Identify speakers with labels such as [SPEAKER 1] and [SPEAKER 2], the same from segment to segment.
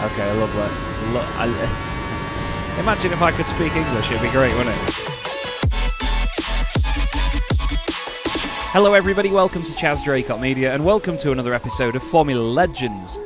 [SPEAKER 1] Okay, lovely. Imagine if I could speak English, it'd be great, wouldn't it? Hello everybody, welcome to Chaz Draycott Media, and welcome to another episode of Formula Legends.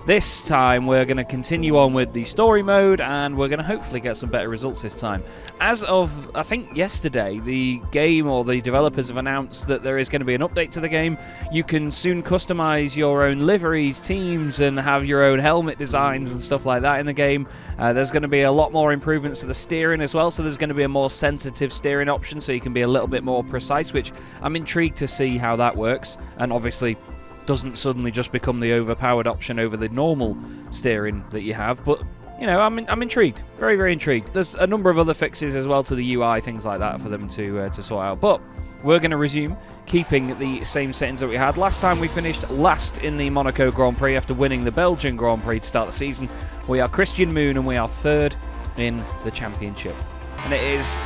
[SPEAKER 1] This time we're going to continue on with the story mode, and we're going to hopefully get some better results this time. As of, I think, yesterday, the game or the developers have announced that there is going to be an update to the game. You can soon customize your own liveries, teams, and have your own helmet designs and stuff like that in the game. There's going to be a lot more improvements to the steering as well, so there's going to be a more sensitive steering option, so you can be a little bit more precise, which I'm intrigued to see how that works, and obviously doesn't suddenly just become the overpowered option over the normal steering that you have. But, you know, I'm intrigued. Very, very intrigued. There's a number of other fixes as well to the UI, things like that, for them to sort out. But we're going to resume, keeping the same settings that we had. Last time we finished last in the Monaco Grand Prix after winning the Belgian Grand Prix to start the season. We are Christian Moon, and we are third in the championship. And it is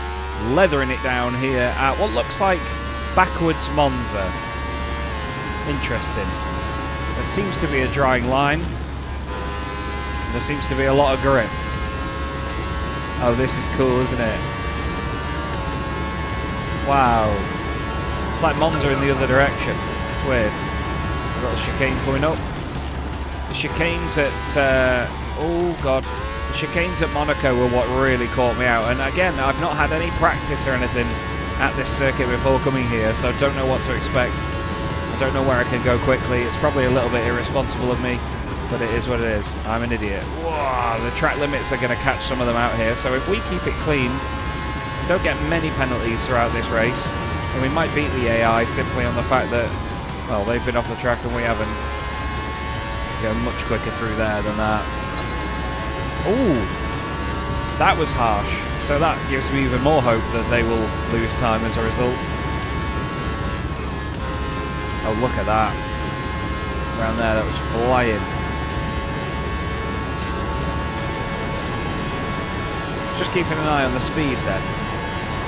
[SPEAKER 1] leathering it down here at what looks like backwards Monza. Interesting. There seems to be a drying line. There seems to be a lot of grip. Oh, this is cool, isn't it? Wow. It's like Monza in the other direction. It's weird. We've got the chicane coming up. The chicanes at... oh, God. The chicanes at Monaco were what really caught me out. And again, I've not had any practice or anything at this circuit before coming here, so I don't know what to expect. I don't know where I can go quickly. It's probably a little bit irresponsible of me, but it is what it is. I'm an idiot. Whoa, the track limits are going to catch some of them out here, so if we keep it clean, don't get many penalties throughout this race, and we might beat the AI simply on the fact that, well, they've been off the track and we haven't. Go much quicker through there than that. Ooh, that was harsh. So that gives me even more hope that they will lose time as a result. Oh, look at that. Around there, that was flying. Just keeping an eye on the speed then.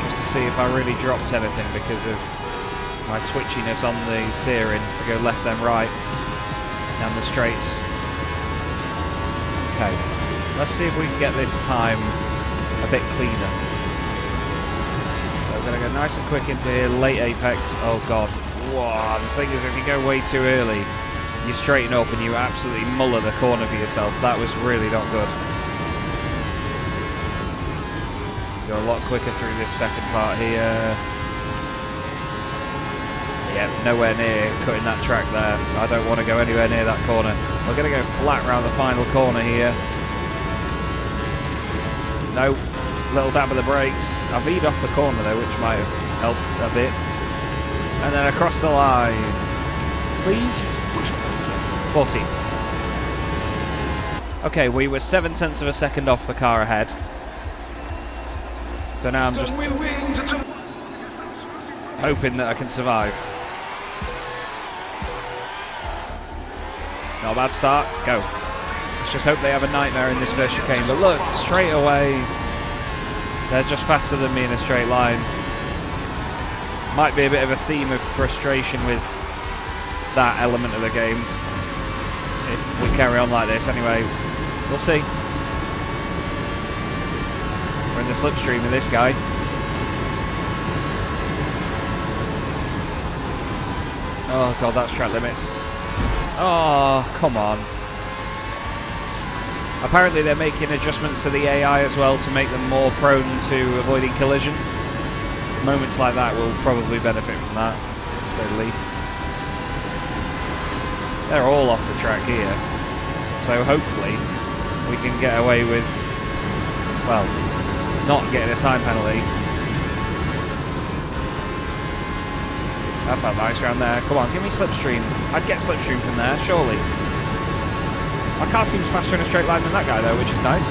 [SPEAKER 1] Just to see if I really dropped anything because of my twitchiness on the steering to go left then right down the straights. Okay, let's see if we can get this time a bit cleaner. So we're going to go nice and quick into here, late apex. Oh, God. Whoa, the thing is, if you go way too early, you straighten up and you absolutely muller the corner for yourself. That was really not good. Go a lot quicker through this second part here. Yeah, nowhere near cutting that track there. I don't want to go anywhere near that corner. We're going to go flat around the final corner here. No, little dab of the brakes. I V'd off the corner though, which might have helped a bit. And then across the line. Please? 14th. Okay, we were 0.7 of a second off the car ahead. So now I'm just hoping that I can survive. Not a bad start. Go. Let's just hope they have a nightmare in this first chicane. But look, straight away, they're just faster than me in a straight line. Might be a bit of a theme of frustration with that element of the game if we carry on like this. Anyway, we'll see. We're in the slipstream of this guy. Oh, God, that's track limits. Oh, come on. Apparently they're making adjustments to the AI as well to make them more prone to avoiding collision. Moments like that will probably benefit from that, to say the least. They're all off the track here, so hopefully we can get away with, well, not getting a time penalty. That felt nice around there. Come on, give me slipstream. I'd get slipstream from there, surely. My car seems faster in a straight line than that guy though, which is nice.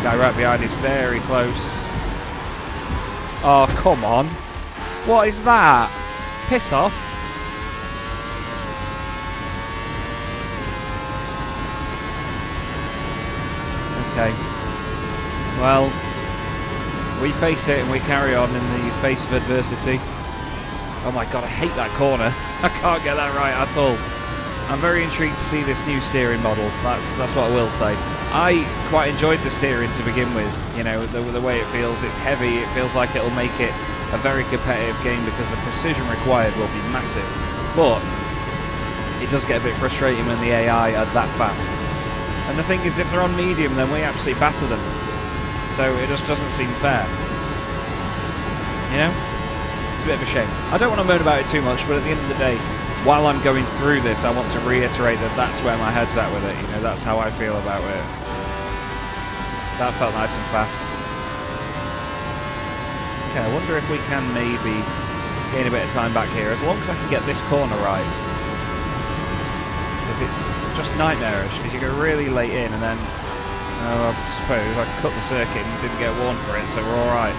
[SPEAKER 1] The guy right behind is very close. Oh, come on. What is that? Piss off. Okay. Well, we face it and we carry on in the face of adversity. Oh my God, I hate that corner. I can't get that right at all. I'm very intrigued to see this new steering model. That's what I will say. I quite enjoyed the steering to begin with. You know, the way it feels. It's heavy. It feels like it'll make it a very competitive game because the precision required will be massive. But it does get a bit frustrating when the AI are that fast. And the thing is, if they're on medium, then we absolutely batter them. So it just doesn't seem fair. You know? It's a bit of a shame. I don't want to moan about it too much, but at the end of the day, while I'm going through this, I want to reiterate that that's where my head's at with it. You know, that's how I feel about it. That felt nice and fast. Okay, I wonder if we can maybe gain a bit of time back here, as long as I can get this corner right. Because it's just nightmarish, because you go really late in and then, I suppose, I cut the circuit and didn't get warned for it, so we're alright.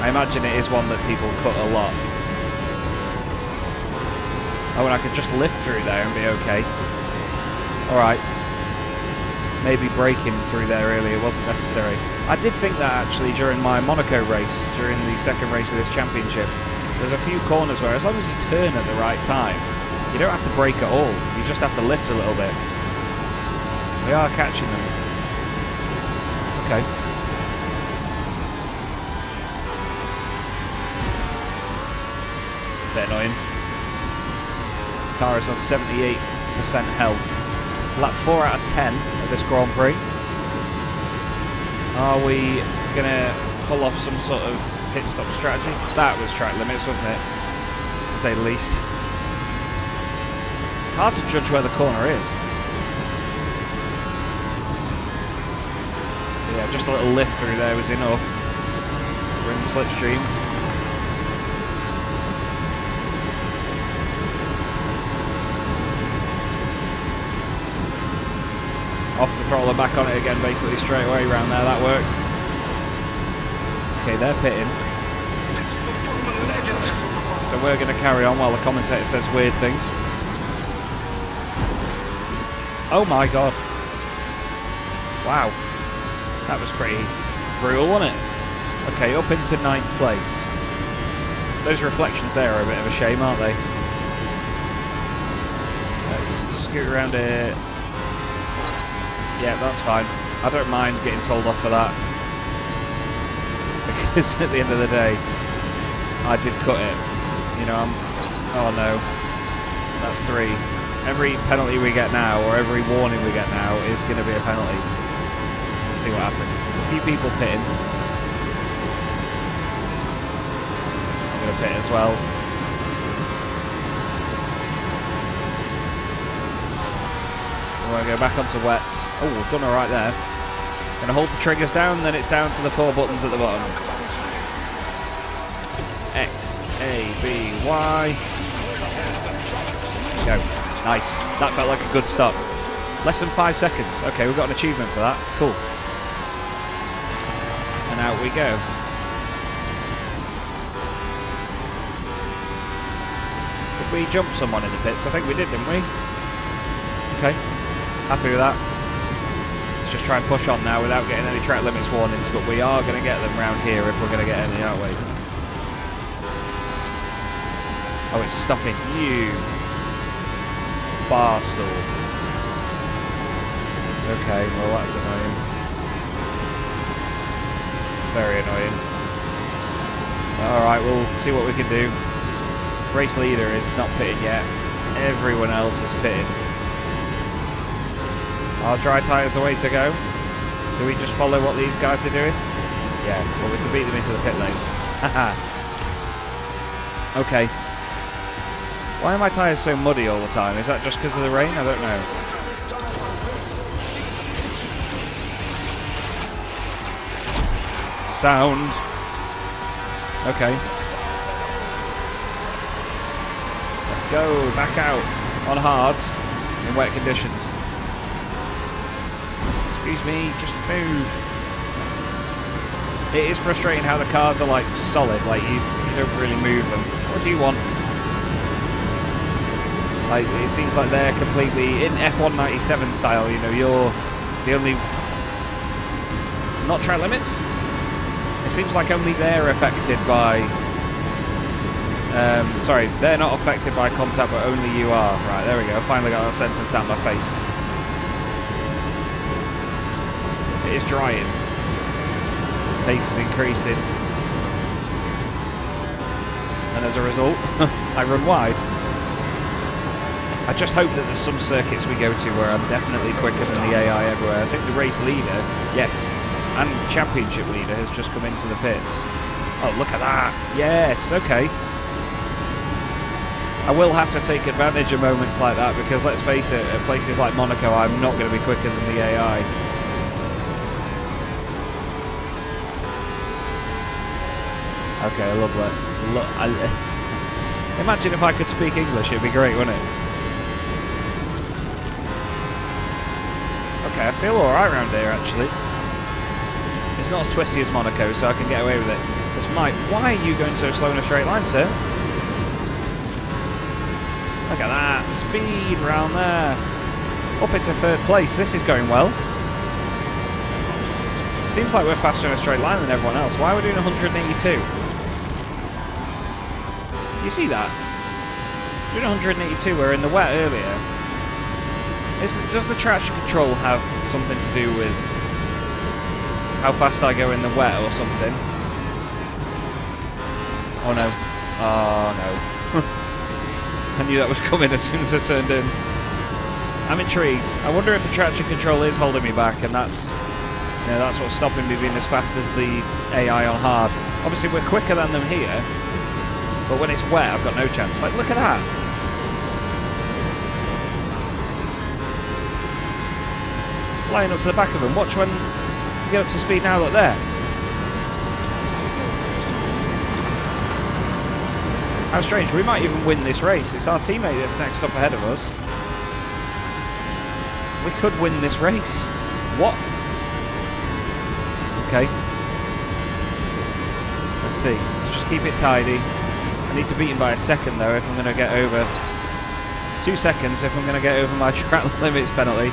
[SPEAKER 1] I imagine it is one that people cut a lot. Oh, and I could just lift through there and be okay. Alright. Maybe braking through there earlier wasn't necessary. I did think that actually during my Monaco race, during the second race of this championship. There's a few corners where as long as you turn at the right time, you don't have to brake at all. You just have to lift a little bit. We are catching them. Okay. Bit annoying. Car is on 78% health. Lap 4 out of 10 of this Grand Prix. Are we going to pull off some sort of pit stop strategy? That was track limits, wasn't it? To say the least. It's hard to judge where the corner is. Yeah, just a little lift through there was enough. We're in the slipstream. Off the throttle and back on it again, basically straight away around there. That worked. Okay, they're pitting. So we're going to carry on while the commentator says weird things. Oh my god. Wow. That was pretty brutal, wasn't it? Okay, up into 9th place. Those reflections there are a bit of a shame, aren't they? Let's scoot around here. Yeah, that's fine. I don't mind getting told off for that. Because at the end of the day, I did cut it. You know, oh no. That's 3. Every penalty we get now, or every warning we get now, is going to be a penalty. Let's see what happens. There's a few people pitting. I'm going to pit as well. We're going to go back onto wets. Oh, we've done alright there. Going to hold the triggers down, then it's down to the 4 buttons at the bottom. X, A, B, Y. Go. Nice. That felt like a good stop. Less than 5 seconds. Okay, we've got an achievement for that. Cool. And out we go. Did we jump someone in the pits? I think we did, didn't we? Okay. Happy with that. Let's just try and push on now without getting any track limits warnings, but we are going to get them round here if we're going to get any, aren't we? Oh, it's stopping you. Barstool. Okay, well that's annoying. It's very annoying. Alright, we'll see what we can do. Race leader is not pitting yet. Everyone else is pitting. Are dry tyres the way to go? Do we just follow what these guys are doing? Yeah, well we can beat them into the pit lane. Haha. Okay. Why are my tyres so muddy all the time? Is that just because of the rain? I don't know. Sound. Okay. Let's go. Back out on hards in wet conditions. Excuse me, just move. It is frustrating how the cars are like solid, like you don't really move them. What do you want? Like, it seems like they're completely in F197 style, you know, you're the only... Not track limits? It seems like only they're affected by Sorry, they're not affected by contact, but only you are. Right, there we go. I finally got that sentence out of my face. It is drying. Pace is increasing. And as a result, I run wide. I just hope that there's some circuits we go to where I'm definitely quicker than the AI everywhere. I think the race leader, yes, and championship leader has just come into the pits. Oh, look at that. Yes, okay. I will have to take advantage of moments like that because, let's face it, at places like Monaco, I'm not going to be quicker than the AI. Okay, I love that. Imagine if I could speak English, it'd be great, wouldn't it? Okay, I feel alright around here, actually. It's not as twisty as Monaco, so I can get away with it. This might... Why are you going so slow in a straight line, sir? Look at that, speed round there. Up into third place, this is going well. Seems like we're faster in a straight line than everyone else. Why are we doing 182? You see that? Doing 182, we're in the wet earlier. Does the traction control have something to do with how fast I go in the wet or something? Oh no. Oh no. I knew that was coming as soon as I turned in. I'm intrigued. I wonder if the traction control is holding me back, and that's what's stopping me being as fast as the AI on hard. Obviously, we're quicker than them here, but when it's wet, I've got no chance. Like, look at that. Flying up to the back of them. Watch when you get up to speed now. Look there. How strange, we might even win this race. It's our teammate that's next up ahead of us. We could win this race. What? Okay. Let's see. Let's just keep it tidy. I need to beat him by a second though if I'm going to get over... 2 seconds if I'm going to get over my track limits penalty.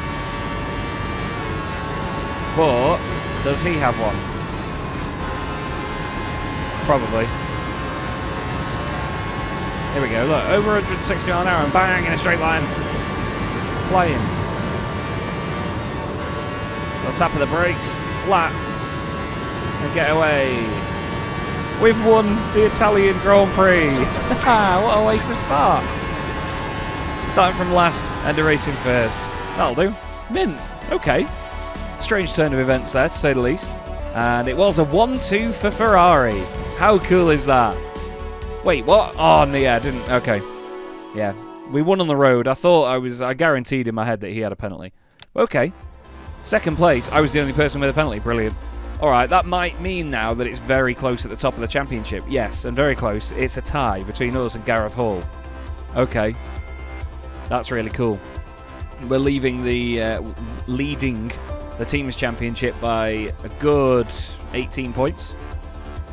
[SPEAKER 1] But, does he have one? Probably. Here we go, look, over 160 miles an hour and bang, in a straight line. Flying. On top of the brakes, flat. And get away. We've won the Italian Grand Prix. What a way to start. Starting from last, end of racing first. That'll do. Mint. Okay. Strange turn of events there, to say the least. And it was a 1-2 for Ferrari. How cool is that? Wait, what? Oh, no, yeah, I didn't. Okay. Yeah. We won on the road. I guaranteed in my head that he had a penalty. Okay. Second place. I was the only person with a penalty. Brilliant. All right, that might mean now that it's very close at the top of the championship. Yes, and very close. It's a tie between us and Gareth Hall. Okay. That's really cool. We're leaving leading the team's championship by a good 18 points.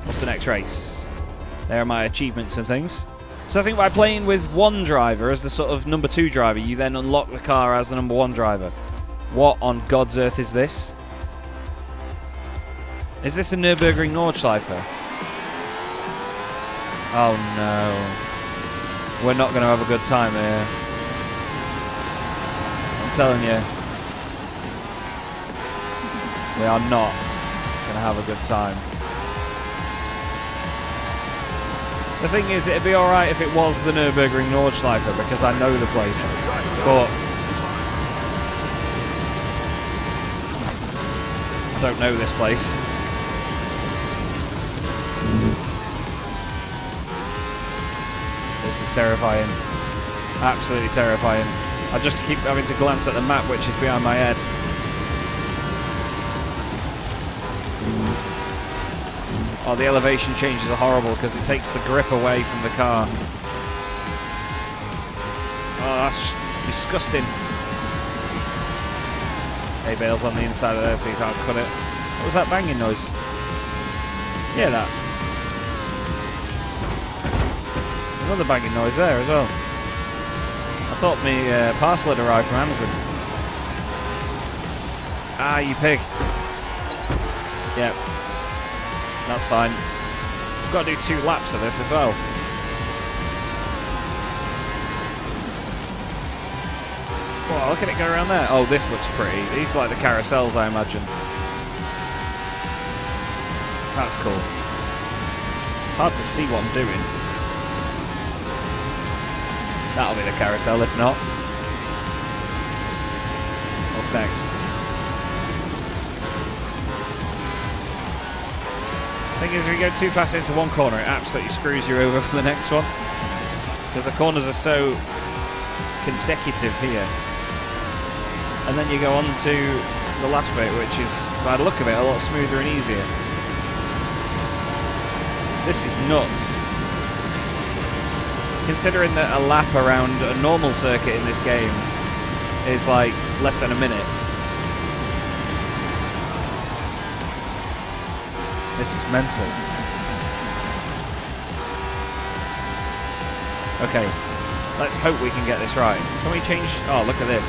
[SPEAKER 1] What's the next race? There are my achievements and things. So I think by playing with one driver as the sort of number 2 driver, you then unlock the car as the number 1 driver. What on God's earth is this? Is this the Nürburgring Nordschleife? Oh no. We're not going to have a good time here. I'm telling you. We are not going to have a good time. The thing is, it'd be alright if it was the Nürburgring Nordschleife, because I know the place. But I don't know this place. This is terrifying. Absolutely terrifying. I just keep having to glance at the map, which is behind my head. Oh, the elevation changes are horrible because it takes the grip away from the car. Oh, that's just disgusting. Hay bale's on the inside of there, so you can't cut it. What was that banging noise? Yeah, that. Another banging noise there as well. I thought my parcel had arrived from Amazon. Ah, you pig. Yep. That's fine. We've got to do 2 laps of this as well. Oh, look at it go around there. Oh, this looks pretty. These are like the carousels, I imagine. That's cool. It's hard to see what I'm doing. That'll be the carousel, if not. What's next? The thing is, if you go too fast into one corner, it absolutely screws you over for the next one. Because the corners are so consecutive here. And then you go on to the last bit, which is, by the look of it, a lot smoother and easier. This is nuts. Considering that a lap around a normal circuit in this game is like less than a minute. This is mental. Okay, let's hope we can get this right. Can we change? Oh, look at this.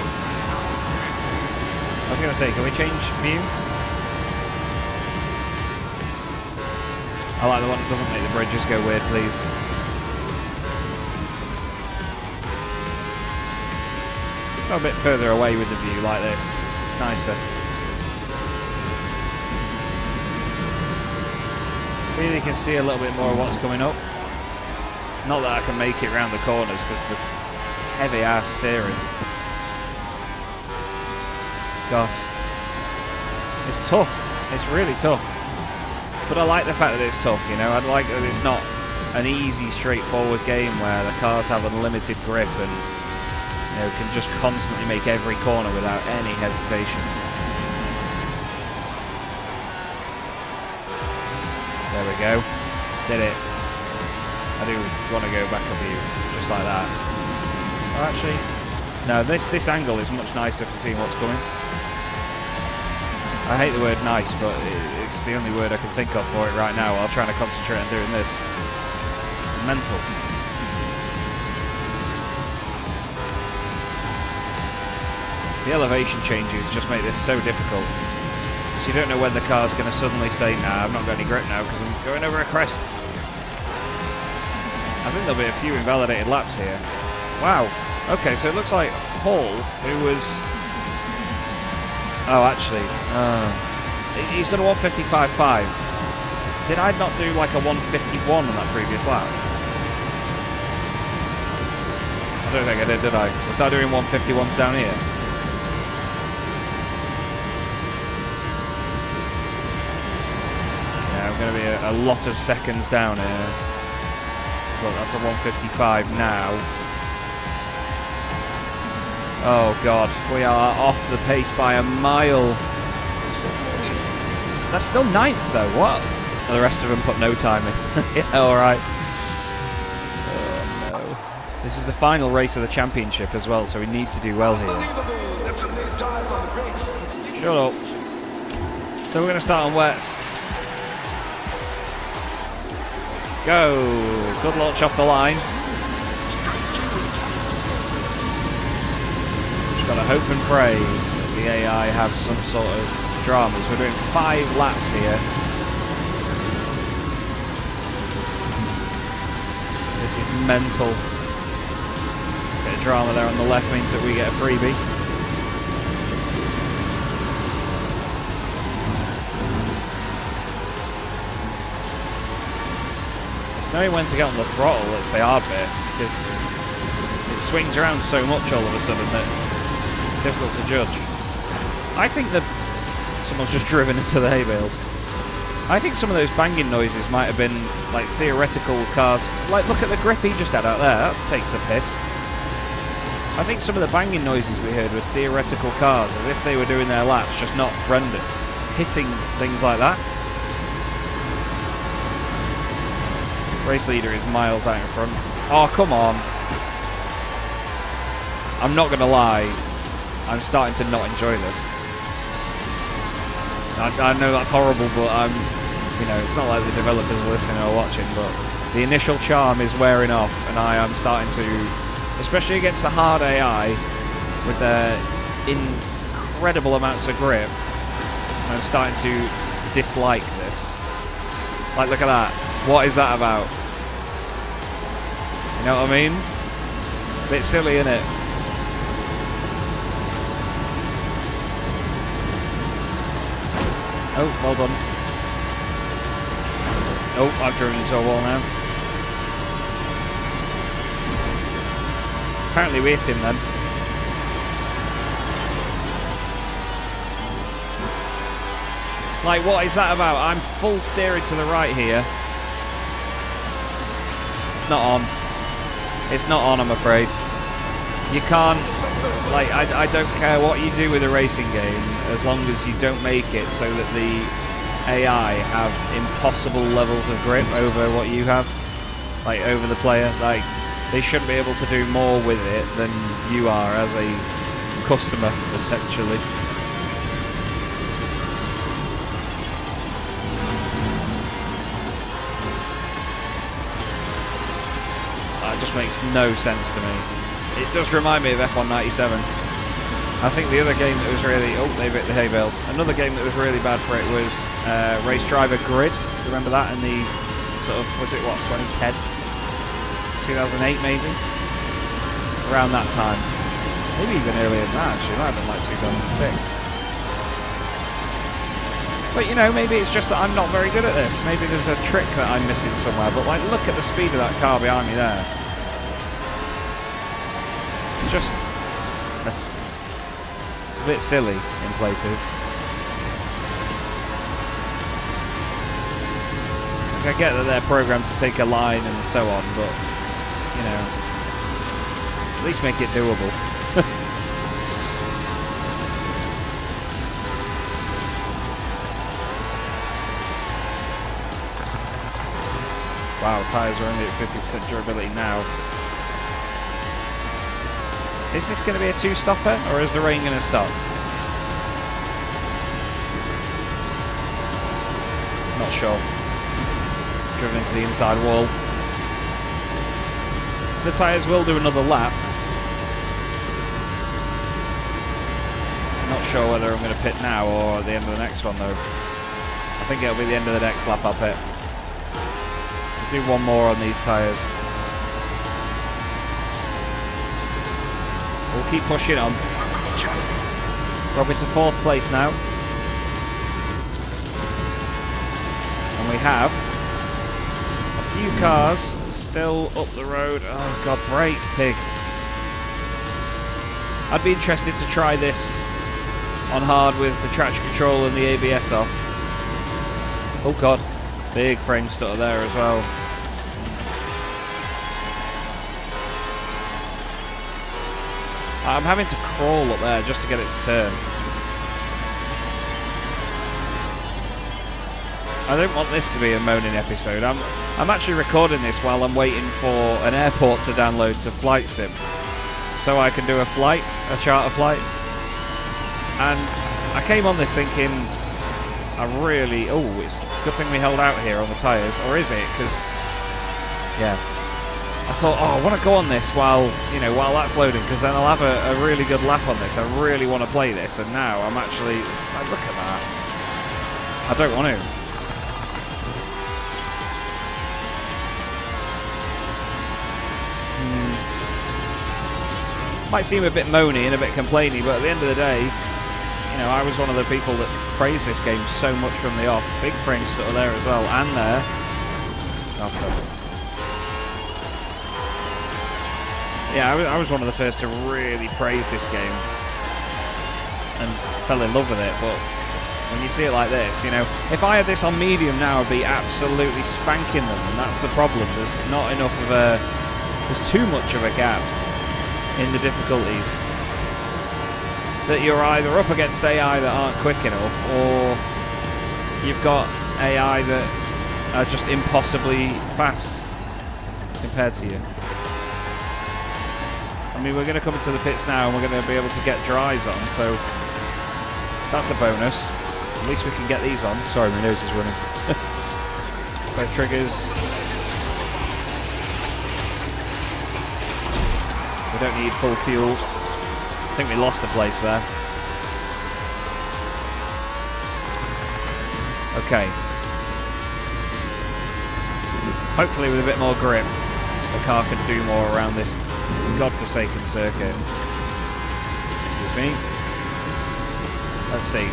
[SPEAKER 1] I was going to say, can we change view? I like the one that doesn't make the bridges go weird, please. Go a bit further away with the view like this. It's nicer. Really can see a little bit more of what's coming up. Not that I can make it round the corners because the heavy ass steering. God. It's tough. It's really tough. But I like the fact that it's tough, you know. I like that it's not an easy, straightforward game where the cars have unlimited grip and, you know, can just constantly make every corner without any hesitation. There we go. Did it. I do want to go back a view, just like that. Oh, actually, no, this angle is much nicer for seeing what's coming. I hate the word nice, but it's the only word I can think of for it right now while trying to concentrate on doing this. It's mental. The elevation changes just make this so difficult. Because you don't know when the car's going to suddenly say, nah, I've not got any grip now because I'm going over a crest. I think there'll be a few invalidated laps here. Wow. Okay, so it looks like Hall, who was... Oh, actually, he's done a 155.5. Did I not do like a 151 on that previous lap? I don't think I did I? Was I doing 151s down here? Yeah, I'm going to be a lot of seconds down here. So that's a 155 now. Oh god, we are off the pace by a mile. That's still 9th though, what? And the rest of them put no time in. Yeah, alright. Oh no. This is the final race of the championship as well, so we need to do well here. Shut up. So we're going to start on wets. Go! Good launch off the line. Got to hope and pray that the AI have some sort of dramas. We're doing 5 laps here. This is mental. Bit of drama there on the left means that we get a freebie. It's knowing when to get on the throttle that's the hard bit, because it swings around so much all of a sudden that difficult to judge. I think that someone's just driven into the hay bales. I think some of those banging noises might have been like theoretical cars. Like, look at the grip he just had out there. That takes a piss. I think some of the banging noises we heard were theoretical cars, as if they were doing their laps, just not rendered, hitting things like that. Race leader is miles out in front. Oh, come on. I'm not going to lie. I'm starting to not enjoy this. I know that's horrible, but you know, it's not like the developers are listening or watching, but the initial charm is wearing off, and I am starting to, especially against the hard AI, with their incredible amounts of grip, I'm starting to dislike this. Like, look at that. What is that about? You know what I mean? A bit silly, innit? Oh, well done. Oh, I've driven into a wall now. Apparently we hit him then. Like, what is that about? I'm full steering to the right here. It's not on. It's not on, I'm afraid. You can't... Like, I don't care what you do with a racing game, as long as you don't make it so that the AI have impossible levels of grip over what you have. Like, over the player. Like, they shouldn't be able to do more with it than you are as a customer, essentially. That just makes no sense to me. It does remind me of F1 97. I think the other game that was really... Oh, they've hit the hay bales. Another game that was really bad for it was Race Driver Grid. Do you remember that in the sort of... Was it, what, 2010? 2008, maybe? Around that time. Maybe even earlier than that, actually. It might have been like 2006. But, you know, maybe it's just that I'm not very good at this. Maybe there's a trick that I'm missing somewhere. But, like, look at the speed of that car behind me there. It's just... It's a bit silly in places. Like, I get that they're programmed to take a line and so on, but, you know, at least make it doable. Wow, tyres are only at 50% durability now. Is this going to be a two-stopper, or is the rain going to stop? Not sure. Driven into the inside wall. So the tyres will do another lap. Not sure whether I'm going to pit now or at the end of the next one, though. I think it'll be the end of the next lap I'll pit. Do one more on these tyres. We'll keep pushing on. We're up into 4th place now. And we have a few cars still up the road. Oh god, brake, pig. I'd be interested to try this on hard with the traction control and the ABS off. Oh god, big frame stutter there as well. I'm having to crawl up there just to get it to turn. I don't want this to be a moaning episode. I'm actually recording this while I'm waiting for an airport to download to Flight Sim, so I can do a charter flight. And I came on this thinking, it's a good thing we held out here on the tyres, or is it? Because, yeah. I thought, I want to go on this while that's loading, because then I'll have a really good laugh on this. I really want to play this, and now I'm actually... Like, look at that. I don't want to. Might seem a bit moany and a bit complainy, but at the end of the day, I was one of the people that praised this game so much from the off. Big frame stutter there as well, and there. Yeah, I was one of the first to really praise this game and fell in love with it, but when you see it like this, if I had this on medium now, I'd be absolutely spanking them, and that's the problem. There's not enough of there's too much of a gap in the difficulties that you're either up against AI that aren't quick enough, or you've got AI that are just impossibly fast compared to you. I mean, we're going to come into the pits now and we're going to be able to get dries on, so that's a bonus. At least we can get these on. Sorry, my nose is running. Both triggers. We don't need full fuel. I think we lost a place there. Okay. Hopefully with a bit more grip, the car can do more around this godforsaken circuit. Excuse me. Let's see.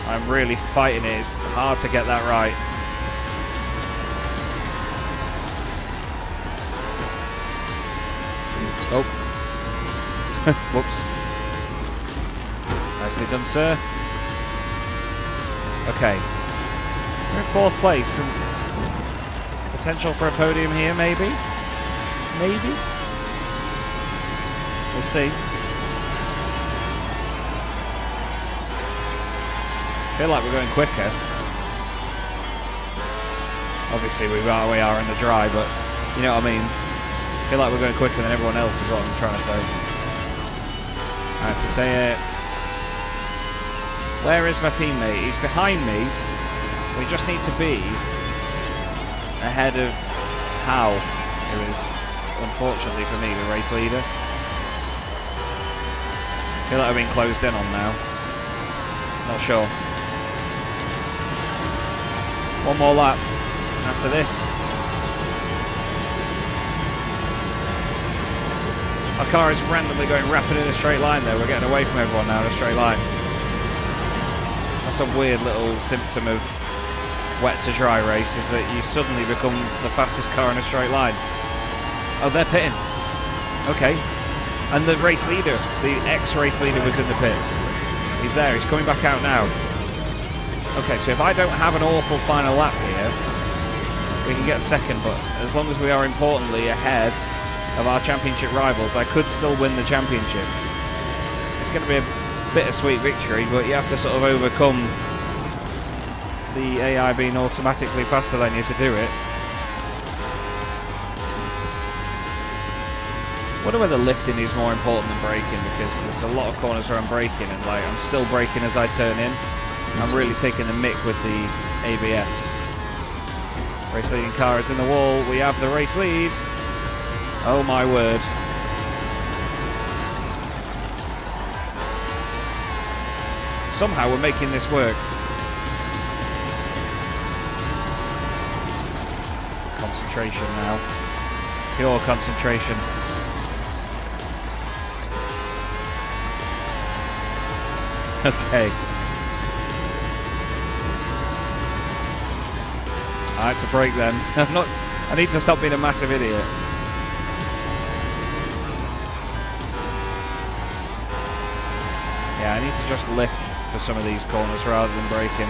[SPEAKER 1] I'm really fighting it. It's hard to get that right. Oh. Whoops. Nicely done, sir. Okay. We're in 4th place. And potential for a podium here, maybe? Maybe? We'll see. I feel like we're going quicker. Obviously, we are in the dry, but you know what I mean? I feel like we're going quicker than everyone else is what I'm trying to say. I have to say it. Where is my teammate? He's behind me. We just need to be ahead of Hal, who is, unfortunately for me, the race leader. I feel like I've been closed in on now. Not sure. One more lap after this. Our car is randomly going rapid in a straight line though. We're getting away from everyone now in a straight line. That's a weird little symptom of wet to dry race, is that you suddenly become the fastest car in a straight line. Oh, they're pitting. Okay. And the race leader, the ex-race leader, was in the pits. He's there. He's coming back out now. Okay, so if I don't have an awful final lap here, we can get second, but as long as we are importantly ahead of our championship rivals, I could still win the championship. It's going to be a bittersweet victory, but you have to sort of overcome the AI being automatically faster than you to do it. I wonder whether lifting is more important than braking, because there's a lot of corners where I'm braking and like I'm still braking as I turn in. I'm really taking the mick with the ABS. Race leading car is in the wall. We have the race lead. Oh my word. Somehow we're making this work. Concentration now. Pure concentration. Okay. I had to brake then. I need to stop being a massive idiot. Yeah, I need to just lift for some of these corners rather than braking.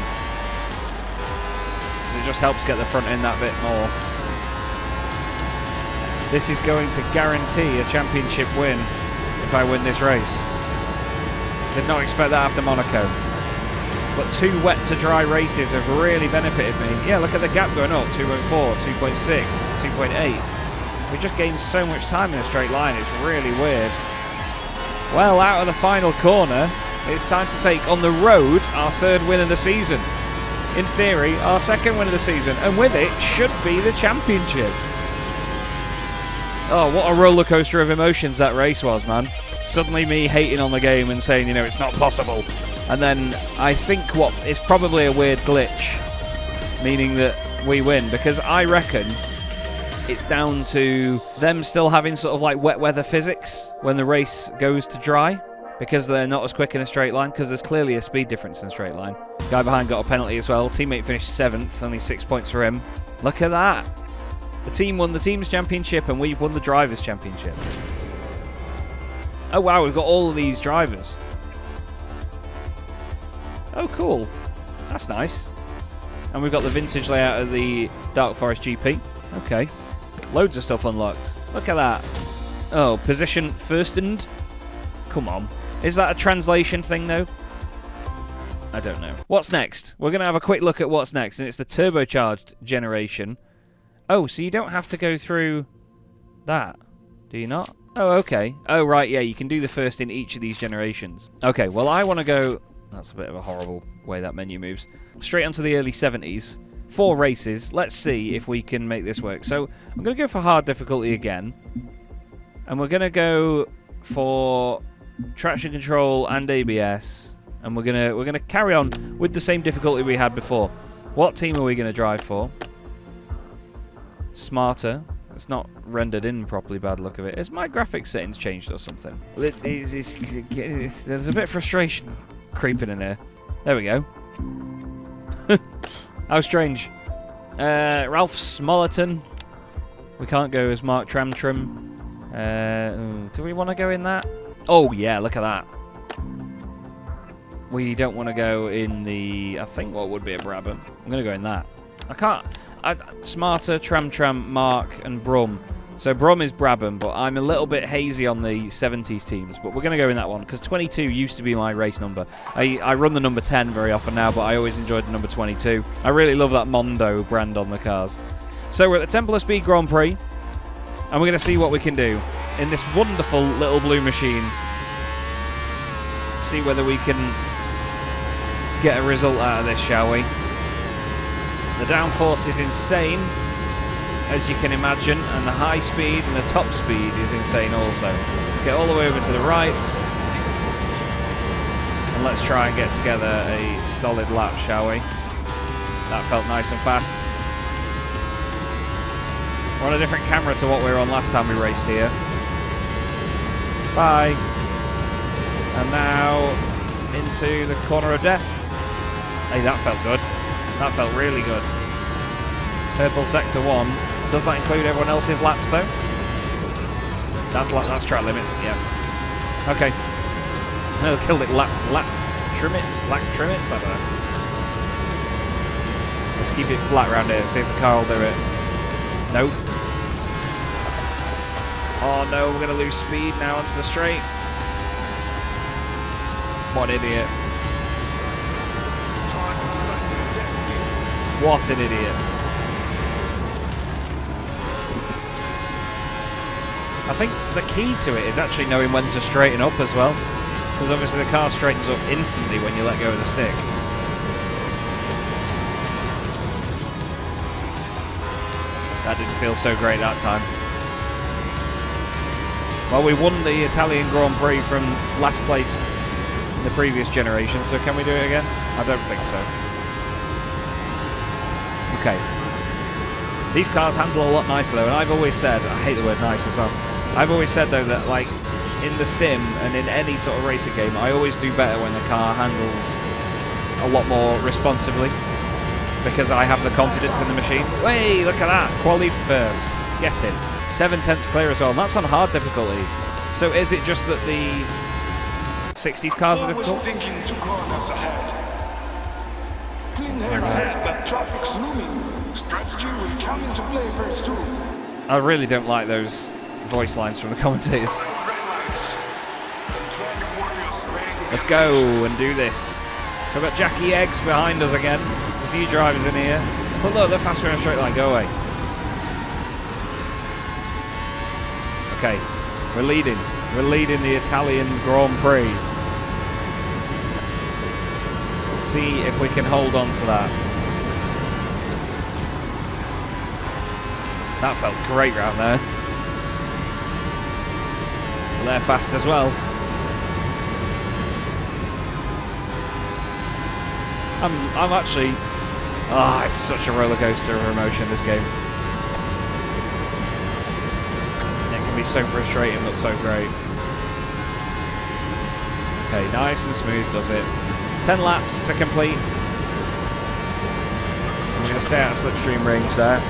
[SPEAKER 1] Because it just helps get the front end that bit more. This is going to guarantee a championship win if I win this race. Did not expect that after Monaco. But 2 wet to dry races have really benefited me. Yeah, look at the gap going up. 2.4, 2.6, 2.8. We just gained so much time in a straight line. It's really weird. Well, out of the final corner, it's time to take on the road our 3rd win of the season. In theory, our 2nd win of the season. And with it, should be the championship. Oh, what a roller coaster of emotions that race was, man. Suddenly me hating on the game and saying, you know, it's not possible. And then I think what is probably a weird glitch, meaning that we win, because I reckon it's down to them still having sort of like wet weather physics when the race goes to dry, because they're not as quick in a straight line, because there's clearly a speed difference in a straight line. Guy behind got a penalty as well. Teammate finished 7th, only 6 points for him. Look at that. The team won the team's championship and we've won the drivers' championship. Oh wow, we've got all of these drivers. Oh cool. That's nice. And we've got the vintage layout of the Dark Forest GP. Okay. Loads of stuff unlocked. Look at that. Oh, position first and... Come on. Is that a translation thing though? I don't know. What's next? We're going to have a quick look at what's next, and it's the turbocharged generation. Oh, so you don't have to go through that, do you not? Oh, okay. Oh, right, yeah, you can do the first in each of these generations. Okay, well, I want to go... That's a bit of a horrible way that menu moves. Straight onto the early 70s. 4 races. Let's see if we can make this work. So, I'm going to go for hard difficulty again. And we're going to go for traction control and ABS. And we're gonna carry on with the same difficulty we had before. What team are we going to drive for? Smarter. It's not rendered in properly, bad look of it. Has my graphics settings changed or something? There's a bit of frustration creeping in here. There we go. How strange. Ralph Smollerton. We can't go as Mark Tramtrim. Do we want to go in that? Oh, yeah, look at that. We don't want to go in the... I think what would be a Brabham. I'm going to go in that. I can't... Smarter, Tram, Mark, and Brum. So Brum is Brabham, but I'm a little bit hazy on the 70s teams. But we're going to go in that one, because 22 used to be my race number. I run the number 10 very often now, but I always enjoyed the number 22. I really love that Mondo brand on the cars. So we're at the Templar Speed Grand Prix, and we're going to see what we can do in this wonderful little blue machine. See whether we can get a result out of this, shall we? The downforce is insane, as you can imagine, and the high speed and the top speed is insane also. Let's get all the way over to the right, and let's try and get together a solid lap, shall we? That felt nice and fast. We're on a different camera to what we were on last time we raced here. Bye. And now into the corner of death. Hey, that felt good. That felt really good. Purple sector 1. Does that include everyone else's laps though? That's track limits, yeah. Okay. No, killed it. Lap trimits? Lap trimits? I don't know. Let's keep it flat around here, see if the car will do it. Nope. Oh no, we're going to lose speed now onto the straight. What an idiot. What an idiot. I think the key to it is actually knowing when to straighten up as well. Because obviously the car straightens up instantly when you let go of the stick. That didn't feel so great that time. Well, we won the Italian Grand Prix from last place in the previous generation, so can we do it again? I don't think so. Okay. These cars handle a lot nicer though, and I've always said, I hate the word nice as well, I've always said though that like in the sim and in any sort of racing game, I always do better when the car handles a lot more responsibly, because I have the confidence in the machine. Hey, look at that, qualified first, get in. 7/10 clear as well, and that's on hard difficulty. So is it just that the 60s cars are difficult? I really don't like those voice lines from the commentators. Let's go and do this. So we've got Jackie Eggs behind us again. There's a few drivers in here. But look, they're faster in a straight line. Go away. Okay, we're leading. We're leading the Italian Grand Prix. Let's see if we can hold on to that. That felt great round there. Well, they're fast as well. I'm actually... Ah, it's such a roller coaster of emotion, this game. It can be so frustrating, but so great. Okay, nice and smooth does it. 10 laps to complete. I'm going to stay out of slipstream range there.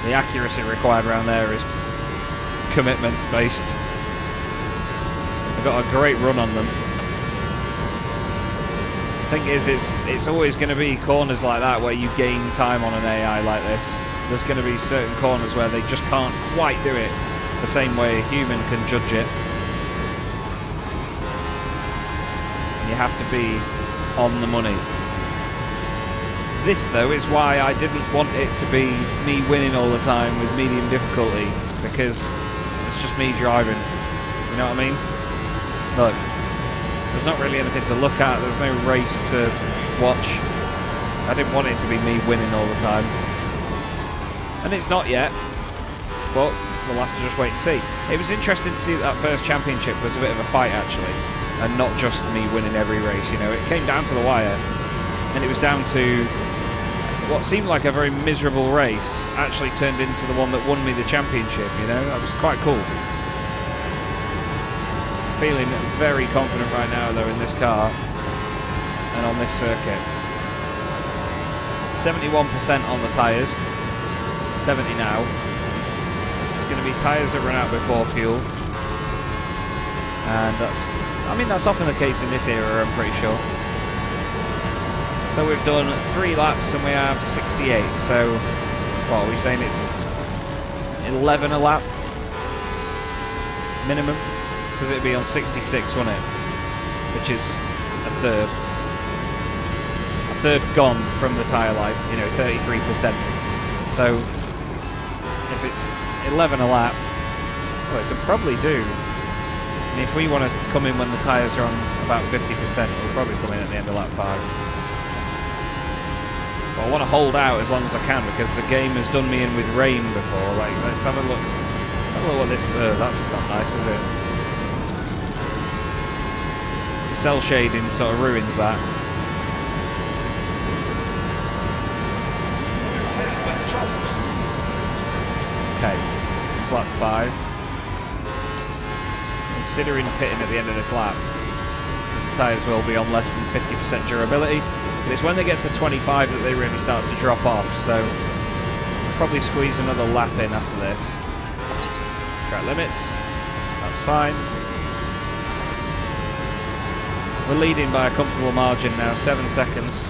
[SPEAKER 1] The accuracy required around there is commitment based. I've got a great run on them. The thing is, it's always going to be corners like that where you gain time on an AI like this. There's going to be certain corners where they just can't quite do it the same way a human can judge it. And you have to be on the money. This, though, is why I didn't want it to be me winning all the time with medium difficulty, because it's just me driving. You know what I mean? Look, there's not really anything to look at. There's no race to watch. I didn't want it to be me winning all the time. And it's not yet, but we'll have to just wait and see. It was interesting to see that first championship was a bit of a fight, actually, and not just me winning every race. You know, it came down to the wire, and it was down to what seemed like a very miserable race actually turned into the one that won me the championship. You know, that was quite cool. feeling very confident right now, though, in this car and on this circuit. 71% on the tyres, 70 now. It's going to be tyres that run out before fuel, and that's often the case in this era, I'm pretty sure. So we've done 3 laps and we have 68. So, what are we saying? It's 11 a lap minimum, because it'd be on 66, wouldn't it? Which is a third gone from the tyre life, 33%. So if it's 11 a lap, well, it could probably do. And if we want to come in when the tyres are on about 50%, we'll probably come in at the end of lap 5. But I want to hold out as long as I can, because the game has done me in with rain before. Like, let's have a look. Let's have a look what this. That's not nice, is it? The cell shading sort of ruins that. Okay, it's lap 5. Considering pitting at the end of this lap, the tyres will be on less than 50% durability. But it's when they get to 25 that they really start to drop off, so I'll probably squeeze another lap in after this. Track limits, that's fine. We're leading by a comfortable margin now, 7 seconds.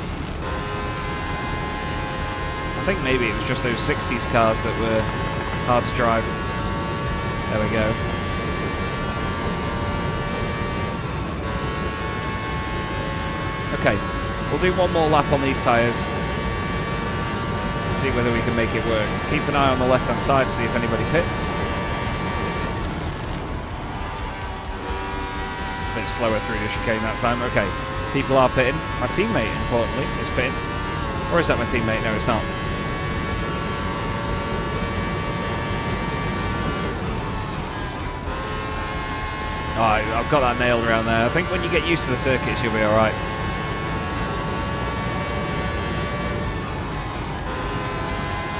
[SPEAKER 1] I think maybe it was just those 60s cars that were hard to drive. There we go. Okay, we'll do one more lap on these tyres. See whether we can make it work. Keep an eye on the left-hand side to see if anybody pits. A bit slower through the chicane that time. Okay, people are pitting. My teammate, importantly, is pitting. Or is that my teammate? No, it's not. Alright, I've got that nailed around there. I think when you get used to the circuits, you'll be alright.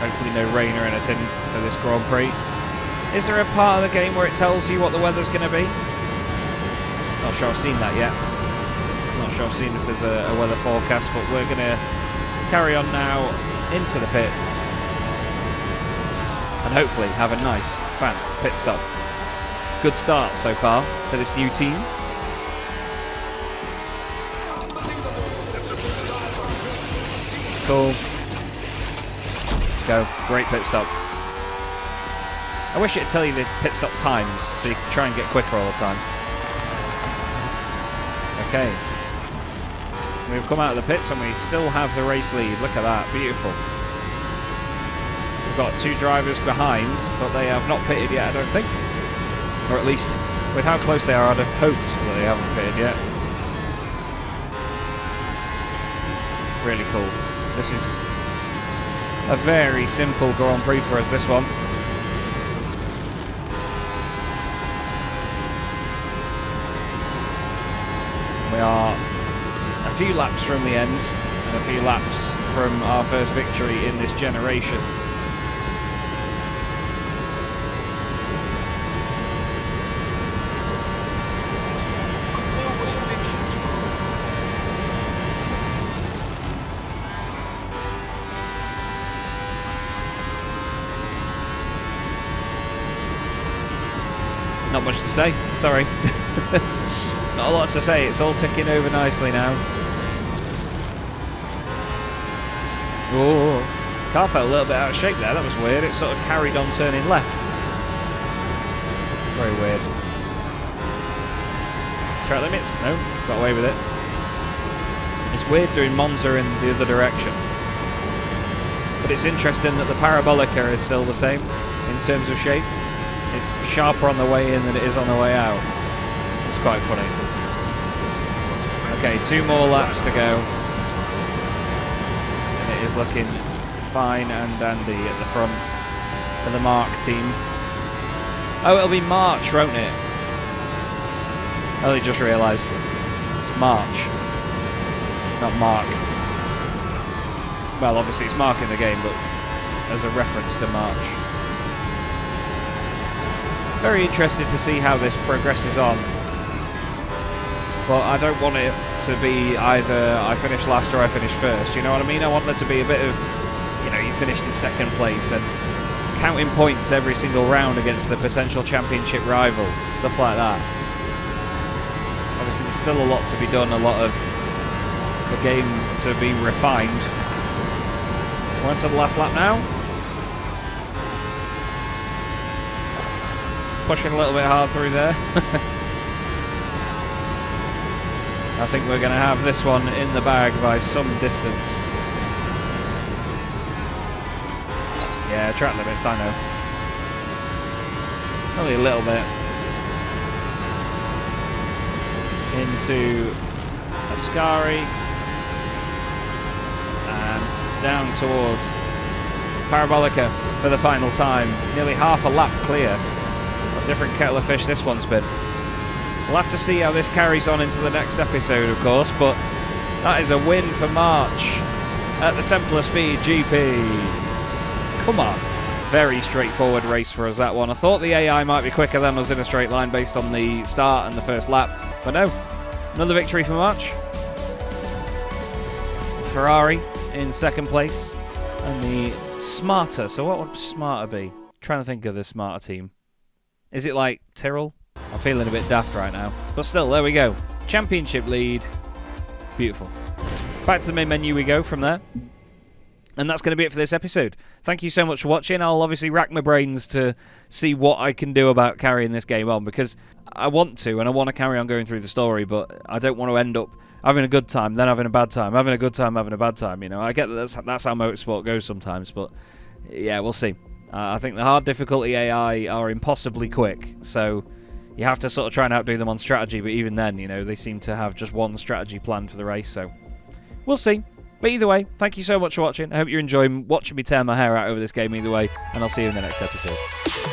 [SPEAKER 1] Hopefully no rain or anything for this Grand Prix. Is there a part of the game where it tells you what the weather's going to be? Not sure I've seen that yet. Not sure I've seen if there's a weather forecast, but we're going to carry on now into the pits and hopefully have a nice, fast pit stop. Good start so far for this new team. Cool. Let's go. Great pit stop. I wish it'd tell you the pit stop times so you can try and get quicker all the time. Okay. We've come out of the pits and we still have the race lead. Look at that. Beautiful. We've got 2 drivers behind, but they have not pitted yet, I don't think. Or at least, with how close they are, I'd have hoped that they haven't pitted yet. Really cool. This is a very simple Grand Prix for us, this one. We are a few laps from the end, and a few laps from our first victory in this generation. Not much to say, sorry. Not a lot to say, it's all ticking over nicely now. Oh, car felt a little bit out of shape there, that was weird. It sort of carried on turning left. Very weird. Track limits? No, got away with it. It's weird doing Monza in the other direction. But it's interesting that the Parabolica is still the same in terms of shape. It's sharper on the way in than it is on the way out. It's quite funny. Okay, 2 more laps to go. And it is looking fine and dandy at the front for the Mark team. Oh, it'll be March, won't it? I only just realised. It's March, not Mark. Well, obviously it's Mark in the game, but as a reference to March. Very interested to see how this progresses on. But I don't want it to be either I finish last or I finish first, you know what I mean? I want there to be a bit of, you know, you finished in second place and counting points every single round against the potential championship rival, stuff like that. Obviously there's still a lot to be done, a lot of the game to be refined. We're on to the last lap now. Pushing a little bit hard through there. I think we're going to have this one in the bag by some distance. Yeah, track limits, I know. Only a little bit. Into Ascari. And down towards Parabolica for the final time. Nearly half a lap clear. A different kettle of fish this one's been. We'll have to see how this carries on into the next episode, of course, but that is a win for March at the Templar Speed GP. Come on. Very straightforward race for us, that one. I thought the AI might be quicker than us in a straight line based on the start and the first lap, but no. Another victory for March. Ferrari in second place, and the Smarter. So what would Smarter be? I'm trying to think of the Smarter team. Is it like Tyrrell? I'm feeling a bit daft right now. But still, there we go. Championship lead. Beautiful. Back to the main menu we go from there. And that's going to be it for this episode. Thank you so much for watching. I'll obviously rack my brains to see what I can do about carrying this game on, because I want to, and I want to carry on going through the story, but I don't want to end up having a good time, then having a bad time, having a good time, having a bad time. You know, I get that that's how motorsport goes sometimes, but yeah, we'll see. I think the hard difficulty AI are impossibly quick, so you have to sort of try and outdo them on strategy, but even then, you know, they seem to have just one strategy planned for the race, so we'll see. But either way, thank you so much for watching. I hope you're enjoying watching me tear my hair out over this game either way, and I'll see you in the next episode.